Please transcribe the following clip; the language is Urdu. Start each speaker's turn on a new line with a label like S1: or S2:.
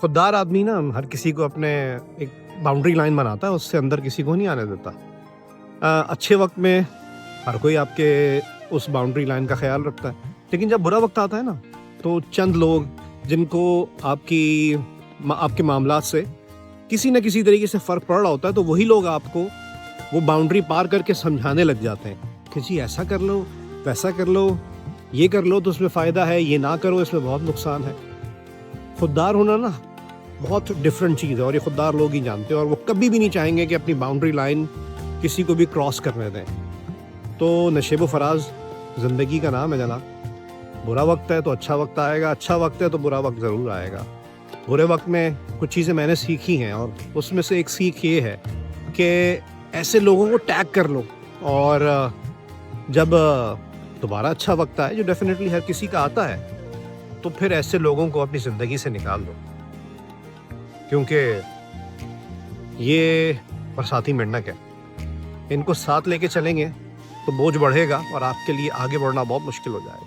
S1: خوددار آدمی نا ہر کسی کو اپنے ایک باؤنڈری لائن بناتا ہے، اس سے اندر کسی کو نہیں آنے دیتا۔ اچھے وقت میں ہر کوئی آپ کے اس باؤنڈری لائن کا خیال رکھتا ہے، لیکن جب برا وقت آتا ہے نا تو چند لوگ جن کو آپ کے معاملات سے کسی نہ کسی طریقے سے فرق پڑ رہا ہوتا ہے، تو وہی لوگ آپ کو وہ باؤنڈری پار کر کے سمجھانے لگ جاتے ہیں کہ جی ایسا کر لو، ویسا کر لو، یہ کر لو تو اس میں فائدہ ہے، یہ نہ کرو اس میں بہت نقصان ہے۔ خوددار ہونا نا بہت ڈفرینٹ چیز ہے، اور یہ خوددار لوگ ہی جانتے ہیں، اور وہ کبھی بھی نہیں چاہیں گے کہ اپنی باؤنڈری لائن کسی کو بھی کراس کرنے دیں۔ تو نشیب و فراز زندگی کا نام ہے جناب، برا وقت ہے تو اچھا وقت آئے گا، اچھا وقت ہے تو برا وقت ضرور آئے گا۔ برے وقت میں کچھ چیزیں میں نے سیکھی ہیں، اور اس میں سے ایک سیکھ یہ ہے کہ ایسے لوگوں کو ٹیگ کر لو، اور جب دوبارہ اچھا وقت آئے، جو ڈیفینیٹلی ہر کسی کا آتا ہے، تو پھر ایسے لوگوں کو اپنی زندگی سے نکال دو، کیونکہ یہ برساتی مینڈک ہے، ان کو ساتھ لے کے چلیں گے تو بوجھ بڑھے گا اور آپ کے لیے آگے بڑھنا بہت مشکل ہو جائے گا۔